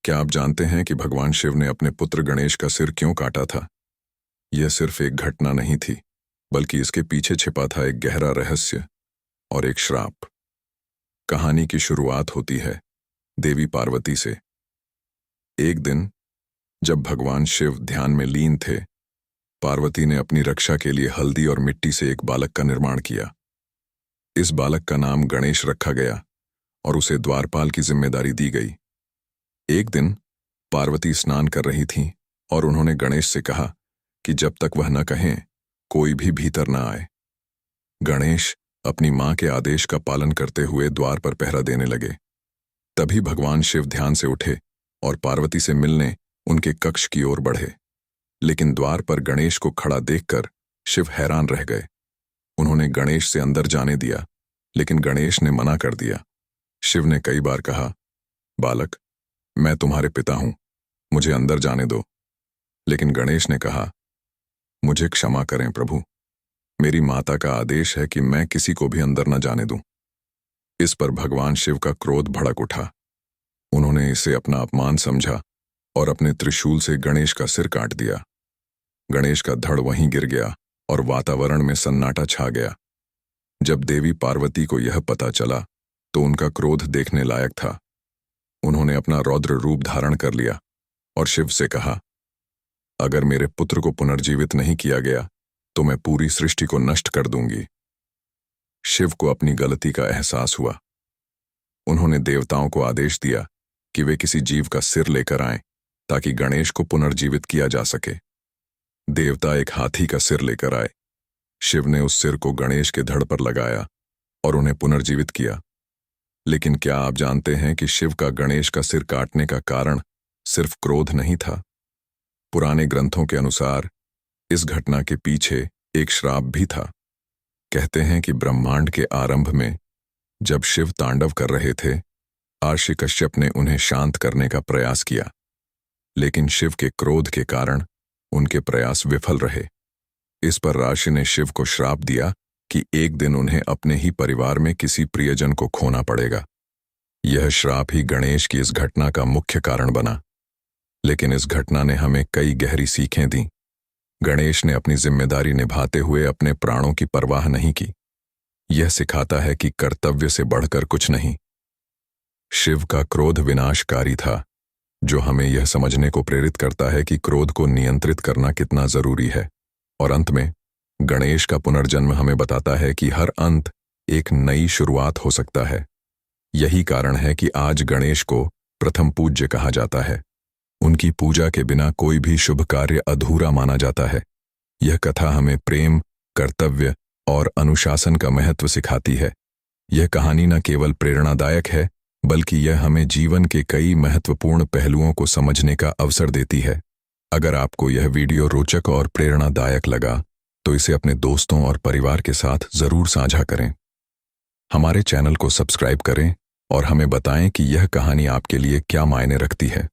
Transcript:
क्या आप जानते हैं कि भगवान शिव ने अपने पुत्र गणेश का सिर क्यों काटा था? यह सिर्फ एक घटना नहीं थी, बल्कि इसके पीछे छिपा था एक गहरा रहस्य और एक श्राप। कहानी की शुरुआत होती है देवी पार्वती से। एक दिन जब भगवान शिव ध्यान में लीन थे, पार्वती ने अपनी रक्षा के लिए हल्दी और मिट्टी से एक बालक का निर्माण किया। इस बालक का नाम गणेश रखा गया और उसे द्वारपाल की जिम्मेदारी दी गई। एक दिन पार्वती स्नान कर रही थीं और उन्होंने गणेश से कहा कि जब तक वह न कहें, कोई भी भीतर न आए। गणेश अपनी मां के आदेश का पालन करते हुए द्वार पर पहरा देने लगे। तभी भगवान शिव ध्यान से उठे और पार्वती से मिलने उनके कक्ष की ओर बढ़े। लेकिन द्वार पर गणेश को खड़ा देखकर शिव हैरान रह गए। उन्होंने गणेश से अंदर जाने दिया, लेकिन गणेश ने मना कर दिया। शिव ने कई बार कहा, बालक, मैं तुम्हारे पिता हूं, मुझे अंदर जाने दो। लेकिन गणेश ने कहा, मुझे क्षमा करें प्रभु, मेरी माता का आदेश है कि मैं किसी को भी अंदर न जाने दूं। इस पर भगवान शिव का क्रोध भड़क उठा। उन्होंने इसे अपना अपमान समझा और अपने त्रिशूल से गणेश का सिर काट दिया। गणेश का धड़ वहीं गिर गया और वातावरण में सन्नाटा छा गया। जब देवी पार्वती को यह पता चला तो उनका क्रोध देखने लायक था। उन्होंने अपना रौद्र रूप धारण कर लिया और शिव से कहा, अगर मेरे पुत्र को पुनर्जीवित नहीं किया गया तो मैं पूरी सृष्टि को नष्ट कर दूंगी। शिव को अपनी गलती का एहसास हुआ। उन्होंने देवताओं को आदेश दिया कि वे किसी जीव का सिर लेकर आएं ताकि गणेश को पुनर्जीवित किया जा सके। देवता एक हाथी का सिर लेकर आए। शिव ने उस सिर को गणेश के धड़ पर लगाया और उन्हें पुनर्जीवित किया। लेकिन क्या आप जानते हैं कि शिव का गणेश का सिर काटने का कारण सिर्फ क्रोध नहीं था? पुराने ग्रंथों के अनुसार इस घटना के पीछे एक श्राप भी था। कहते हैं कि ब्रह्मांड के आरंभ में जब शिव तांडव कर रहे थे, आर्षि कश्यप ने उन्हें शांत करने का प्रयास किया, लेकिन शिव के क्रोध के कारण उनके प्रयास विफल रहे। इस पर ऋषि ने शिव को श्राप दिया कि एक दिन उन्हें अपने ही परिवार में किसी प्रियजन को खोना पड़ेगा। यह श्राप ही गणेश की इस घटना का मुख्य कारण बना। लेकिन इस घटना ने हमें कई गहरी सीखें दी। गणेश ने अपनी जिम्मेदारी निभाते हुए अपने प्राणों की परवाह नहीं की। यह सिखाता है कि कर्तव्य से बढ़कर कुछ नहीं। शिव का क्रोध विनाशकारी था, जो हमें यह समझने को प्रेरित करता है कि क्रोध को नियंत्रित करना कितना जरूरी है। और अंत में गणेश का पुनर्जन्म हमें बताता है कि हर अंत एक नई शुरुआत हो सकता है। यही कारण है कि आज गणेश को प्रथम पूज्य कहा जाता है। उनकी पूजा के बिना कोई भी शुभ कार्य अधूरा माना जाता है। यह कथा हमें प्रेम, कर्तव्य और अनुशासन का महत्व सिखाती है। यह कहानी न केवल प्रेरणादायक है, बल्कि यह हमें जीवन के कई महत्वपूर्ण पहलुओं को समझने का अवसर देती है। अगर आपको यह वीडियो रोचक और प्रेरणादायक लगा तो इसे अपने दोस्तों और परिवार के साथ जरूर साझा करें। हमारे चैनल को सब्सक्राइब करें और हमें बताएं कि यह कहानी आपके लिए क्या मायने रखती है।